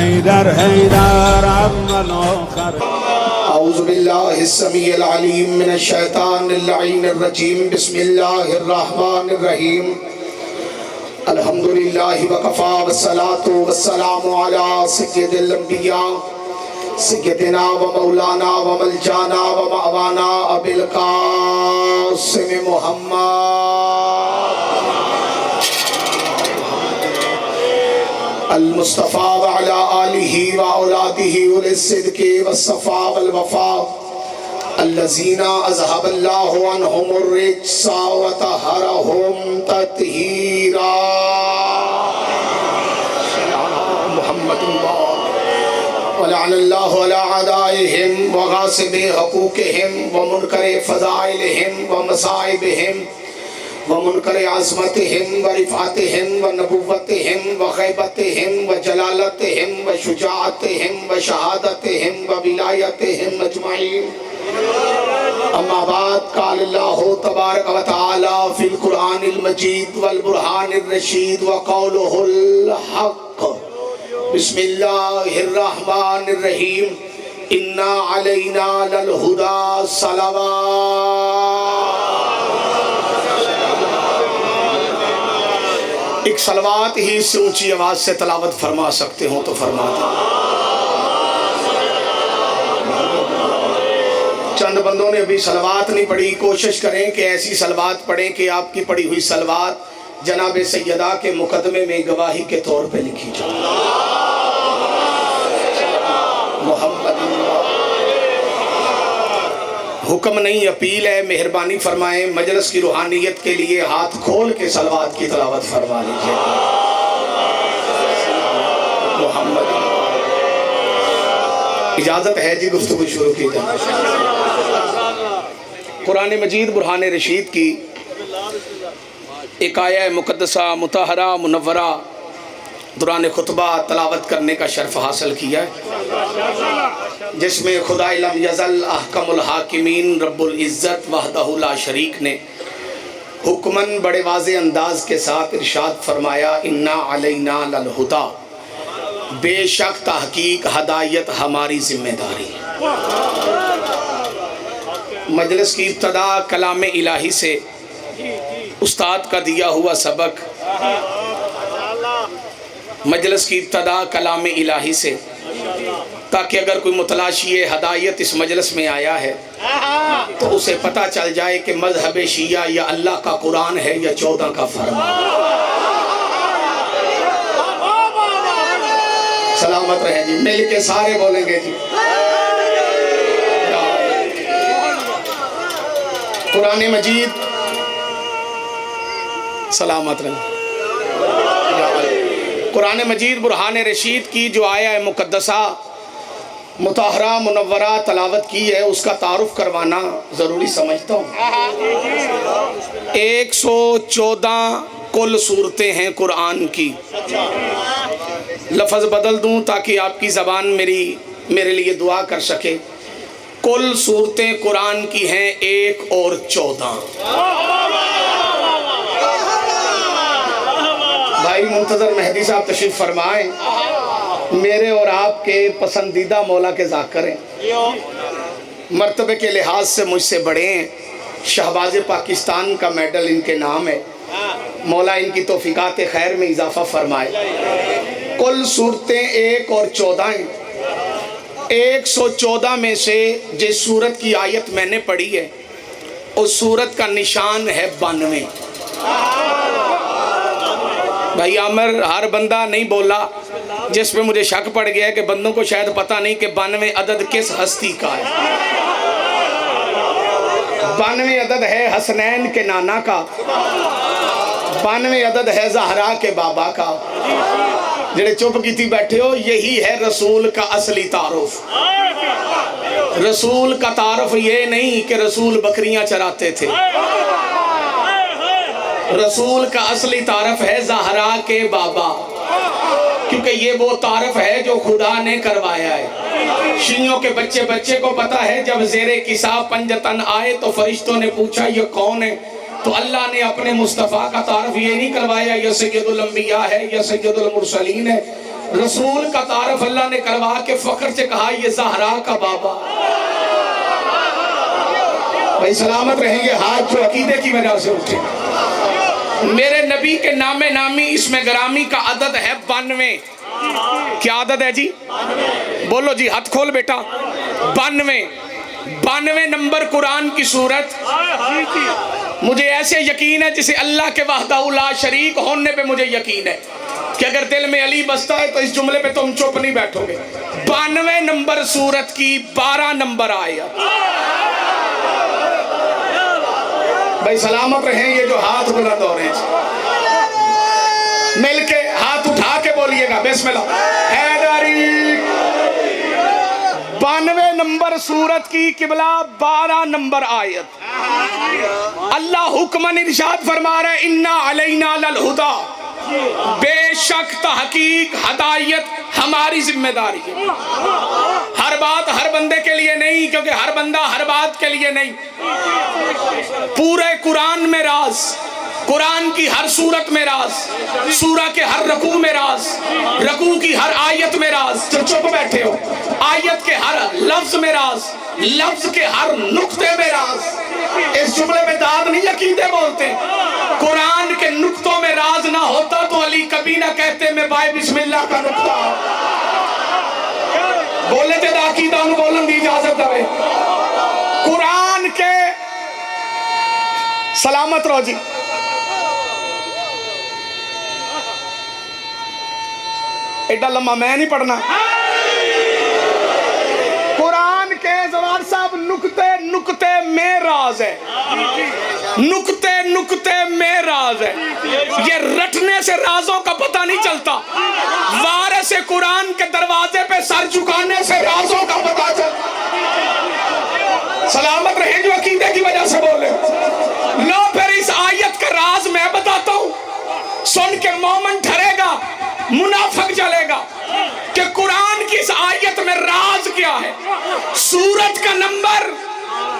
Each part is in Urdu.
حیدر حیدر اول آخر. اعوذ باللہ السمیع العلیم من الشیطان اللعین الرجیم. بسم اللہ الرحمن الرحیم. الحمدللہ وکفا والصلاة والسلام علی سید الانبیاء سیدنا و مولانا و ملجانا و مأوانا ابی القاسم محمد المصطفیٰ وعلا آلہ و اولادہ اولی الصدق والصفا والوفا الذین اذهب اللہ عنہم الرجس وطہرہم تطہیرا. محمد ولعن اللہ علی اعدائہم وغاصب حقوقہم ومنکر فضائلہم ومصائبہم ومنکر عظمتہم ورفعتہم ونبوتہم وغیبتہم وجلالتہم وشجاعتہم وشہادتہم وولایتہم اجمعین. اما بعد قال اللہ تبارک و تعالی فی القرآن المجید والبرہان الرشید وقولہ الحق. بسم اللہ الرحمن الرحیم. انا علینا للہدی صلوات. ایک صلوات ہی اس سے اونچی آواز سے تلاوت فرما سکتے ہوں تو فرما دیں. چند بندوں نے ابھی صلوات نہیں پڑھی. کوشش کریں کہ ایسی صلوات پڑھیں کہ آپ کی پڑھی ہوئی صلوات جناب سیدہ کے مقدمے میں گواہی کے طور پہ لکھی جائے. محمد حکم نہیں اپیل ہے. مہربانی فرمائیں مجلس کی روحانیت کے لیے ہاتھ کھول کے صلوات کی تلاوت فرما لیجیے. محمد اجازت ہے جی گفتگو شروع کی جائے. قرآن مجید برہان رشید کی ایک آیہ مقدسہ مطہرہ منورہ دوران خطبہ تلاوت کرنے کا شرف حاصل کیا ہے، جس میں خدا لم یزل احکم الحاکمین رب العزت وحدہ لا شریک نے حکماً بڑے واضح انداز کے ساتھ ارشاد فرمایا انا علینا للہدی، بے شک تحقیق ہدایت ہماری ذمہ داری. مجلس کی ابتدا کلام الہی سے استاد کا دیا ہوا سبق، مجلس کی ابتدا کلام الہی سے، تاکہ اگر کوئی متلاشی ہدایت اس مجلس میں آیا ہے تو اسے پتہ چل جائے کہ مذہب شیعہ یا اللہ کا قرآن ہے یا 14 کا فرمان. سلامت رہیں جی. مل کے سارے بولیں گے جی. قرآن مجید سلامت رہیں. قرآن مجید برہان رشید کی جو آیہ مقدسہ مطہرہ منورہ تلاوت کی ہے اس کا تعارف کروانا ضروری سمجھتا ہوں. 114 کل صورتیں ہیں قرآن کی. لفظ بدل دوں تاکہ آپ کی زبان میرے لیے دعا کر سکے. کل صورتیں قرآن کی ہیں 1 اور 14. بھائی منتظر مہدی صاحب تشریف فرمائیں. میرے اور آپ کے پسندیدہ مولا کے ذاکر ہیں، مرتبے کے لحاظ سے مجھ سے بڑے ہیں. شہباز پاکستان کا میڈل ان کے نام ہے. مولا ان کی توفیقات خیر میں اضافہ فرمائے. کل صورتیں 1 اور 14 ہیں. 114 میں سے جس سورت کی آیت میں نے پڑھی ہے اس سورت کا نشان ہے 92. بھائی عامر ہر بندہ نہیں بولا، جس پہ مجھے شک پڑ گیا ہے کہ بندوں کو شاید پتہ نہیں کہ 92 عدد کس ہستی کا ہے. 92 عدد ہے حسنین کے نانا کا، 92 عدد ہے زہرا کے بابا کا. جڑے چپ کیتی بیٹھے ہو، یہی ہے رسول کا اصلی تعارف. رسول کا تعارف یہ نہیں کہ رسول بکریاں چراتے تھے. رسول کا اصلی تعارف ہے زہرا کے بابا، کیونکہ یہ وہ تعارف ہے جو خدا نے کروایا ہے. شیعوں کے بچے کو پتا ہے جب زیر کسا پنجتن آئے تو فرشتوں نے پوچھا یہ کون ہے، تو اللہ نے اپنے مصطفیٰ کا تعارف یہ نہیں کروایا یہ سید الانبیاء ہے یا سید المرسلین ہے. رسول کا تعارف اللہ نے کروا کے فخر سے کہا یہ زہرا کا بابا. بھائی سلامت رہیں گے ہاتھ جو عقیدے کی وجہ سے اٹھے. میرے نبی کے نام نامی اس میں گرامی کا عدد ہے 92. کیا عدد ہے جی؟ بولو جی، ہاتھ کھول بیٹا. 92 نمبر قرآن کی سورت. مجھے ایسے یقین ہے جسے اللہ کے وحدہ لا شریک ہونے پہ مجھے یقین ہے کہ اگر دل میں علی بستا ہے تو اس جملے پہ تم چپ نہیں بیٹھو گے. 92 نمبر سورت کی 12 نمبر آیت. بھائی سلامت رہیں. یہ جو ہاتھ بلند ہو رہے ہیں مل کے ہاتھ اٹھا کے بولیے گا بسم اللہ. حیدری 92 نمبر سورت کی قبلہ 12 نمبر آیت. اللہ حکمن ارشاد فرما رہے انا علینا للہدا، بے شک تحقیق ہدایت ہماری ذمہ داری ہے. ہر بات ہر بندے کے لیے نہیں، کیونکہ ہر بندہ ہر بات کے لیے نہیں. پورے قرآن میں راز، قرآن کی ہر سورت میں راز، سورہ کے ہر رکوع میں راز، رکوع کی ہر آیت میں راز. تو چپ بیٹھے ہو. آیت کے ہر لفظ میں راز، لفظ کے ہر نقطے میں راز. اس جملے میں داد نہیں عقیدے بولتے. قرآن کے نقطوں میں راز نہ ہوتا تو علی کبھی نہ کہتے میں بائے بسم اللہ کا نقطہ. بولے تھے دا عقیدہ انہوں بولن دی اجازت دے. قرآن کے سلامت رو جی. ایڈا لمحہ میں نہیں پڑھنا. قرآن کے زوار صاحب نکتے نکتے میں راز ہے. نکتے نکتے میں راز ہے. یہ رٹنے سے رازوں کا پتہ نہیں چلتا. وارث قرآن کے دروازے پہ سر جھکانے سے رازوں کا پتہ چلتا. سلامت رہیں جو عقیدے کی وجہ سے بولے. لو پھر اس آیت کا راز میں بتاتا ہوں. سن کے مومن ٹھرے گا، منافق جلے گا کہ قرآن کی اس آیت میں راز کیا ہے. سورت کا نمبر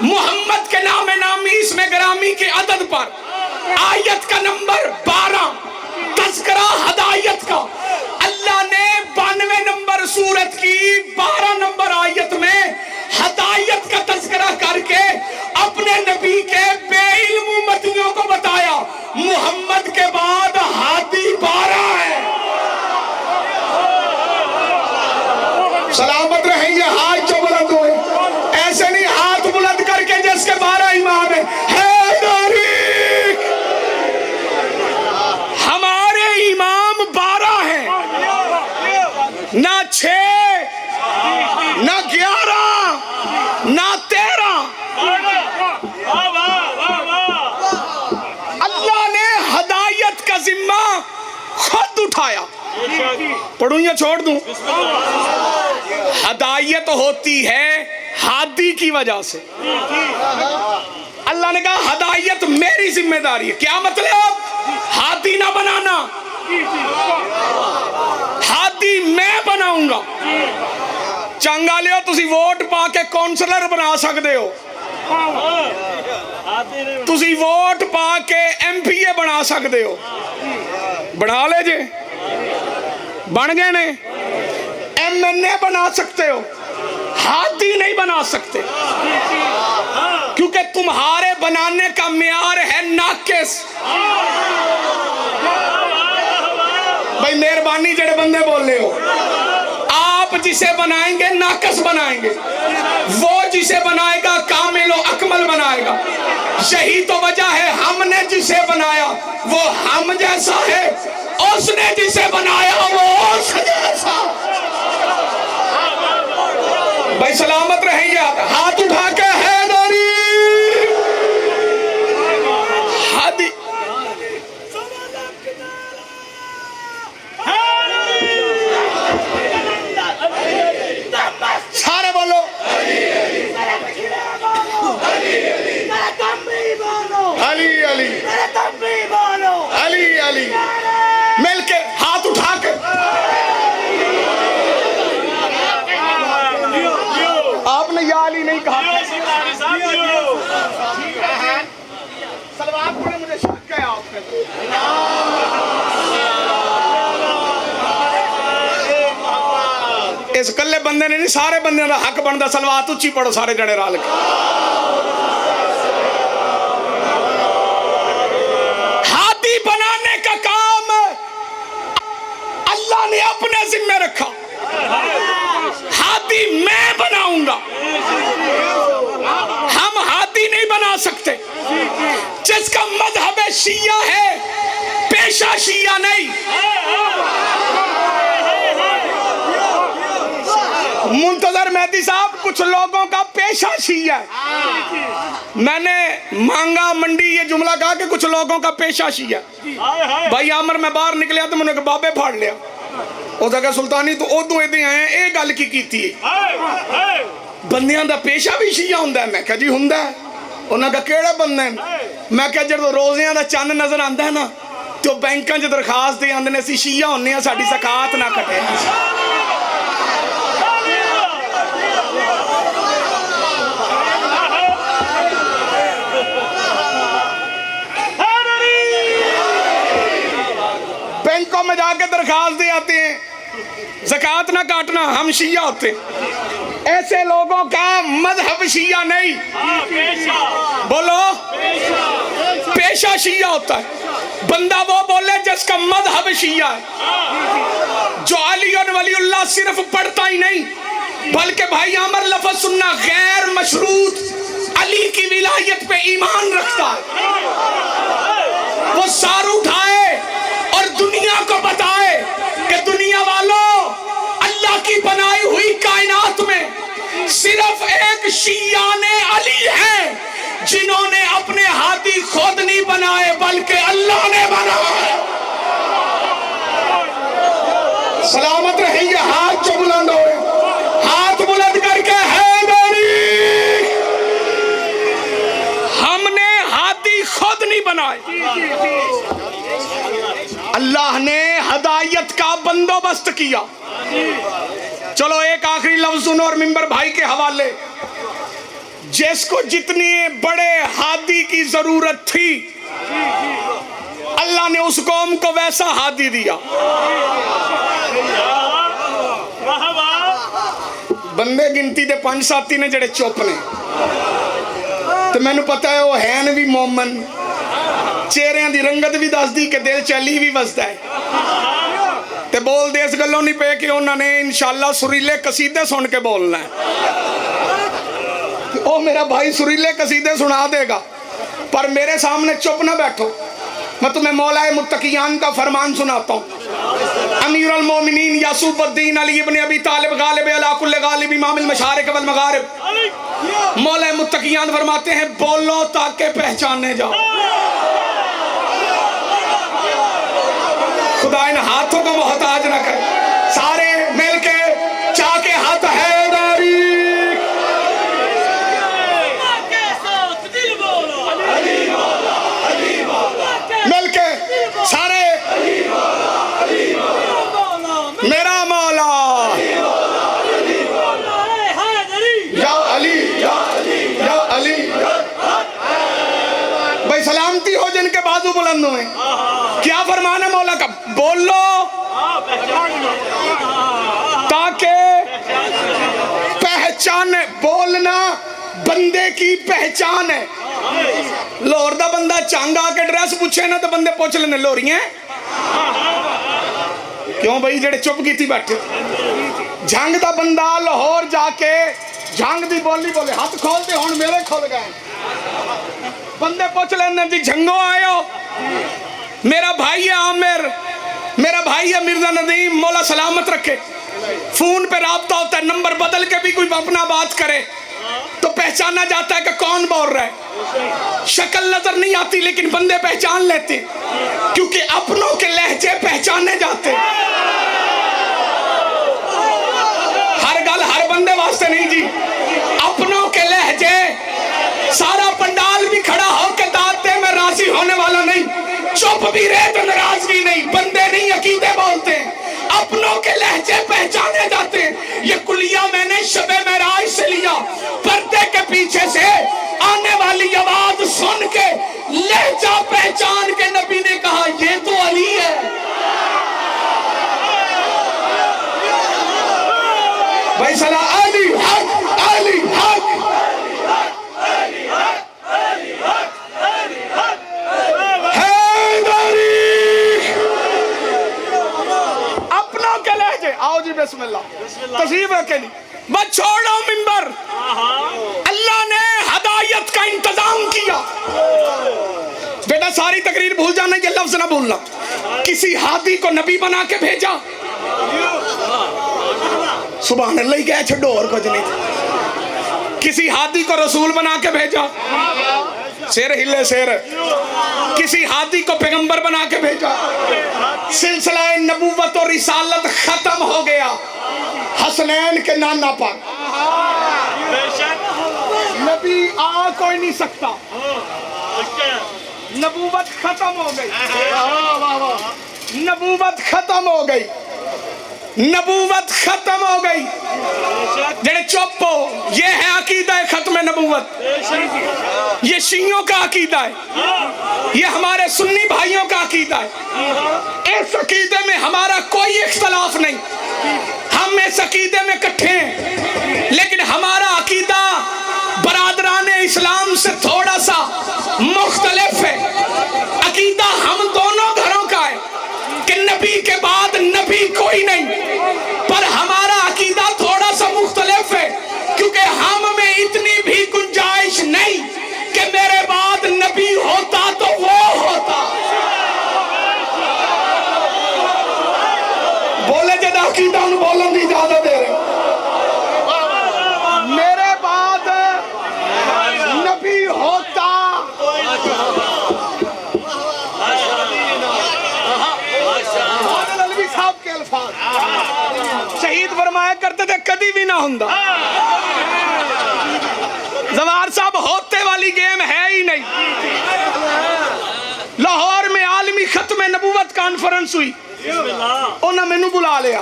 محمد کے نام نامی اس میں گرامی کے عدد پر، آیت کا نمبر 12 تذکرہ ہدایت کا. اللہ نے 92 نمبر سورت کی 12 نمبر آیت میں ہدایت کا تذکرہ کر کے اپنے نبی کے بے علم امتیوں کو بتایا محمد کے بعد ہادی 12 ہے. سلامت رہیں یہ ہاتھ جو بلند ہوئے. ایسے نہیں ہاتھ بلند کر کے جس کے 12 امام ہیں. حیدری ہمارے امام 12 ہیں، نہ 6 نہ 11 نہ 13. اللہ نے ہدایت کا ذمہ خود اٹھایا. پڑھوں یا چھوڑ دوں؟ ہدایت ہوتی ہے ہادی کی وجہ سے. اللہ نے کہا ہدایت میری ذمہ داری ہے. کیا مطلب؟ ہادی نہ بنانا، ہادی میں بناؤں گا. چنگا لیو تسی ووٹ پا کے کونسلر بنا سکتے ہو، تسی ووٹ پا کے ایم پی اے بنا سکتے ہو. بنا لے جے، بن گئے نے. ایم این اے بنا سکتے ہو، ہادی نہیں بنا سکتے، کیونکہ تمہارے بنانے کا معیار ہے ناقص. بھائی مہربانی جڑے بندے بول رہے ہو، آپ جسے بنائیں گے ناقص بنائیں گے، وہ جسے بنائے گا کامل و اکمل بنائے گا. یہی تو وجہ ہے ہم نے جسے بنایا وہ ہم جیسا ہے، اس نے جسے بنایا وہ اس جیسا. بھائی سلامت رہیں گے. ہاتھ اٹھا کے حیدری ہادی. سارے بولو علی علی علی علی. مل کے ہاتھ اٹھا کے. آپ نے یا علی نہیں کہا. سلوات پڑھے مجھے شک ہے آپ کے. اس کلے بندے نے نہیں، سارے بندے دا حق بندا صلوات اچھی پڑھو سارے جڑے رل کے۔ ہادی بنانے کا کام اللہ نے اپنے ذمہ رکھا، ہادی میں بناؤں گا، ہم ہادی نہیں بنا سکتے۔ جس کا مذہب شیعہ ہے پیشہ شیعہ نہیں۔ منتظر مہدی صاحب کچھ لوگوں کا پیشہ شیعہ ہے، میں نے مانگا منڈی یہ جملہ کہا کہ کچھ لوگوں کا پیشہ شیعہ ہے۔ بھائی عامر میں باہر نکلیا تو میں نے بابے پھاڑ لیا، اس جگہ سلطانی تو ادو ادے آئے ہیں، یہ گل کی تھی بندیاں دا پیشہ بھی شیعہ ہوندا ہے؟ میں کہا جی ہوندا ہے۔ انہاں کا کیڑے بندے ہیں؟ میں کہا جدو روزیاں دا چند نظر آندا ہے نا تو بینکاں چ درخواست دے آندے نے اسی شیعہ ہونے ہیں، ساڈی زکات نہ کٹے۔ بینکوں میں جا کے درخواست دے آتے ہیں زکات نہ کاٹنا، ہم شیعہ ہوتے۔ ایسے لوگوں کا مذہب شیعہ نہیں، بولو پیشہ شیعہ ہوتا ہے۔ بندہ وہ بولے جس کا مذہب شیعہ ہے، جو علی ولی اللہ صرف پڑھتا ہی نہیں بلکہ بھائی عامر لفظ سننا، غیر مشروط علی کی ولایت پہ ایمان رکھتا ہے۔ وہ سار اٹھائے اور دنیا کو بتائے کہ دنیا والوں اللہ کی بنائی ہوئی کائنات میں صرف ایک شیعان علی ہیں جنہوں نے اپنے ہاتھی خود نہیں بنائے بلکہ اللہ نے بنائے۔ سلامت رہیے، ہاتھ جو بلند ہوئے، ہاتھ بلند کر کے حیدری، ہم نے ہاتھی خود نہیں بنائے، اللہ نے ہدایت کا بندوبست کیا۔ چلو ایک آخری لفظ سنو اور ممبر بھائی کے حوالے، جس کو جتنی بڑے ہادی کی ضرورت تھی اللہ نے اس قوم کو ویسا ہادی دیا۔ بندے گنتی دے 5-7 نے جڑے چپ نے، تو میں نے پتا ہے وہ ہیں بھی مومن، چہریاں دی رنگت بھی دس دی کہ دل چلی بھی وسدا ہے، تے بول دے اس گلوں نہیں پے کہ انہوں نے انشاءاللہ سریلے قصیدے سن کے بولنا ہے۔ او میرا بھائی سریلے قصیدے سنا دے گا پر میرے سامنے چپ نہ بیٹھو۔ میں تمہیں مولا متقیان کا فرمان سناتا ہوں۔ امیر المومنین یعصوب الدین علی ابن ابی طالب غالب علی کل غالب امام المشارق والمغارب، مولا متقیان فرماتے ہیں بولو تاکہ پہچانے جاؤ۔ خدا ان ہاتھوں کو محتاج نہ کرے، سارے مل کے چاہ کے ہاتھ حیدری، مل کے سارے میرا مولا یا علی یا علی۔ بھائی سلامتی ہو جن کے بازو بلند ہوئے، کیا فرمان ہے مولا کا؟ بولو تاکہ پہچان، بولنا بندے کی پہچان ہے۔ لاہور دا بندہ چنگ آ کے ڈریس پوچھے نا تو بندے پوچھ لینے لوہری ہیں کیوں بھائی جڑے چپ کی تھی بیٹھے۔ جھنگ دا بندہ لاہور جا کے جھنگ دی بولی بولے، ہاتھ کھولتے ہون میرے کھول گئے، بندے پوچھ لینے جی جھنگوں آئے ہو؟ میرا بھائی ہے عامر، میرا بھائی ہے مرزا ندیم، مولا سلامت رکھے۔ فون پہ رابطہ ہوتا ہے، نمبر بدل کے بھی کوئی اپنا بات کرے تو پہچانا جاتا ہے کہ کون بول رہا ہے۔ شکل نظر نہیں آتی لیکن بندے پہچان لیتے کیونکہ اپنوں کے لہجے پہچانے جاتے۔ ہر گل ہر بندے واسطے نہیں جی، اپنوں کے لہجے۔ سارا پنڈال بھی کھڑا ہو کے داد دے میں راضی ہونے والا نہیں، چپ بھی رہے تو ناراضگی نہیں، بندے نہیں عقیدے بولتے، اپنوں کے لہجے پہچانے جاتے۔ یہ کلیہ میں نے شب معراج سے لیا، پردے کے پیچھے سے آنے والی آواز سن کے لہجہ پہچان کے نبی نے کہا یہ تو علی ہے۔ بھائی صلاح علی حق علی حق حیدری اپنا کے لہجے. آؤ جی بسم اللہ تشریف رکھے جی. بس چھوڑو منبر. اللہ نے ہدایت کا انتظام کیا. بیٹا ساری تقریر بھول جانا, یہ لفظ نہ بھولنا. کسی ہادی کو نبی بنا کے بھیجا, سبحان اللہ ہی کہہ چھڑو اور کچھ نہیں. کسی ہادی کو رسول بنا کے بھیجا, سیر ہلے سیر. کسی ہادی کو پیغمبر بنا کے بھیجا, سلسلہ نبوت اور رسالت ختم ہو گیا. حسنین کے نانا پر نبی آ کوئی نہیں سکتا. نبوت ختم ہو گئی, نبوت ختم ہو گئی, نبوت ختم ہو گئی. جڑے چپ ہو, یہ ہے عقیدہ ختم نبوت. یہ شیعوں کا عقیدہ ہے, یہ ہمارے سنی بھائیوں کا عقیدہ ہے. اس عقیدے میں ہمارا کوئی اختلاف نہیں, ہم اس عقیدے میں اکٹھے ہیں. لیکن ہمارا عقیدہ برادران اسلام سے تھوڑا سا مختلف ہے. عقیدہ ہم دونوں گھروں کا ہے کہ نبی کے بعد نبی کوئی نہیں, پر ہمارا عقیدہ تھوڑا سا مختلف ہے کیونکہ ہم میں اتنی بھی گنجائش نہیں کہ میرے بعد نبی ہوتا تو وہ ہوتا. بولے جدا عقیدہ انہوں بولن دی اجازت دے رہے. میرے بعد نبی ہوتا علوی صاحب کے الفاظ شہید فرمایا کرتے تھے کدی بھی نہ ہوندا. زوار صاحب ہوتے والی گیم ہے ہی نہیں. لاہور میں عالمی ختم نبوت کانفرنس ہوئی, انہوں نے مینوں بلا لیا.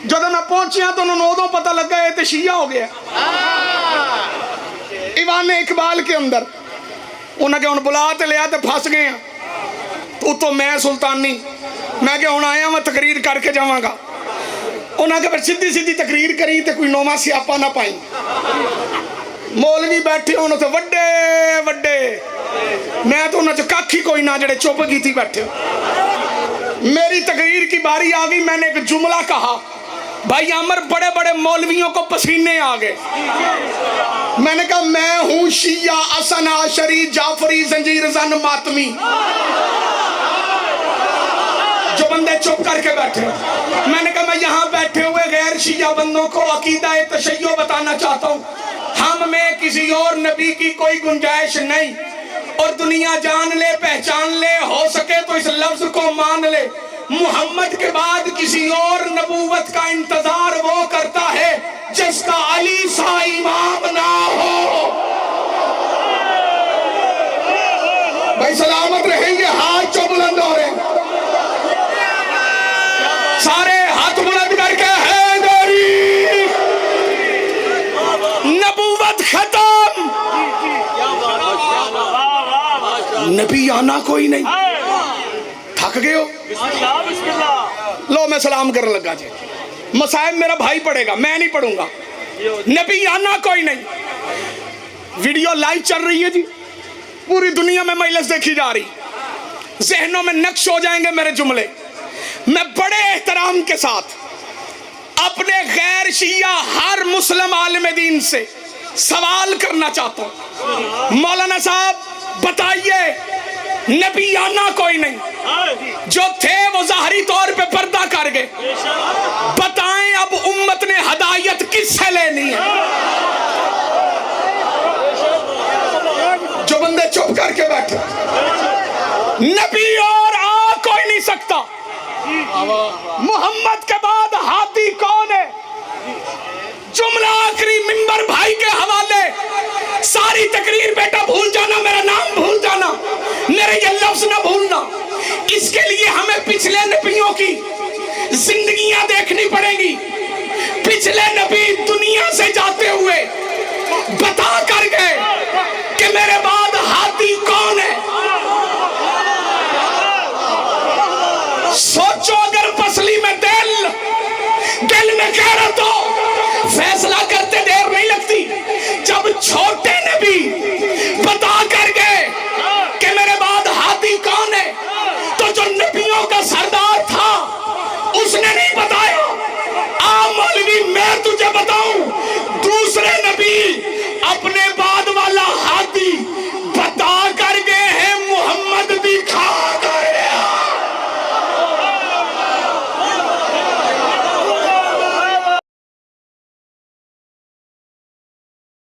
جب میں پہنچیا تو انہوں نے ادوں پتہ لگا یہ تو شیعہ ہو گیا. ایوان اقبال کے اندر انہوں نے بلا تے لیا تے پھنس گئے ہیں. تو میں سلطانی, میں کہ ہوں آیا میں تقریر کر کے جاواں گا. انہوں نے سیدھی سیدھی تقریر کری تے کوئی نواں سیاپا نہ پائیں. مولوی بیٹھے انہوں سے وڈے وڈے, میں تو انہوں سے کاکھی کوئی نہ جڑے چپ کی تھی بیٹھے. میری تقریر کی باری آ گئی, میں نے ایک جملہ کہا, بھائی عمر بڑے بڑے مولویوں کو پسینے آ گئے. میں نے کہا میں ہوں شیعہ حسن عشری جعفری زنجیر زن ماتمی. جو بندے چپ کر کے بیٹھے, میں نے کہا میں یہاں بیٹھے ہوئے غیر شیعہ بندوں کو عقیدہ تشیع بتانا چاہتا ہوں. ہم میں کسی اور نبی کی کوئی گنجائش نہیں, اور دنیا جان لے پہچان لے, ہو سکے تو اس لفظ کو مان لے, محمد کے بعد کسی اور نبوت کا انتظار وہ کرتا ہے جس کا علی سا امام نہ ہو. بھائی سلامت رہیں گے, ہاتھ جو بلند ہو رہے ہیں, سارے ہاتھ بلند کر کے حیدری. نبوت ختم, نبی آنا کوئی نہیں. تھک گئے ہو, لو میں سلام کرنے لگا جی. مصائب میرا بھائی پڑھے گا, میں نہیں پڑھوں گا. نبی آنا کوئی نہیں. ویڈیو لائیو چل رہی ہے جی, پوری دنیا میں مجلس دیکھی جا رہی. ذہنوں میں نقش ہو جائیں گے میرے جملے. میں بڑے احترام کے ساتھ اپنے غیر شیعہ ہر مسلم عالم دین سے سوال کرنا چاہتا ہوں, مولانا صاحب بتائیے نبی آنا کوئی نہیں. جو تھے وہ ظاہری طور پہ پردہ کر گئے, بتائیں اب امت نے ہدایت کس سے لینی ہے؟ جو بندے چپ کر کے بیٹھے, نبی اور آ کوئی نہیں سکتا. محمد کے بعد ہادی کون ہے؟ جملہ آخری منبر بھائی کے حوالے. ساری تقریر بیٹا بھول جانا, میرا نام بھول جانا, میرے یہ لفظ نہ بھولنا. اس کے لیے ہمیں پچھلے نبیوں کی زندگیاں دیکھنی پڑیں گی. پچھلے نبی دنیا سے جاتے ہوئے بتا کر گئے کہ میرے بعد ہادی کون ہے. سوچو اگر پسلی میں دل میں کہہ رہا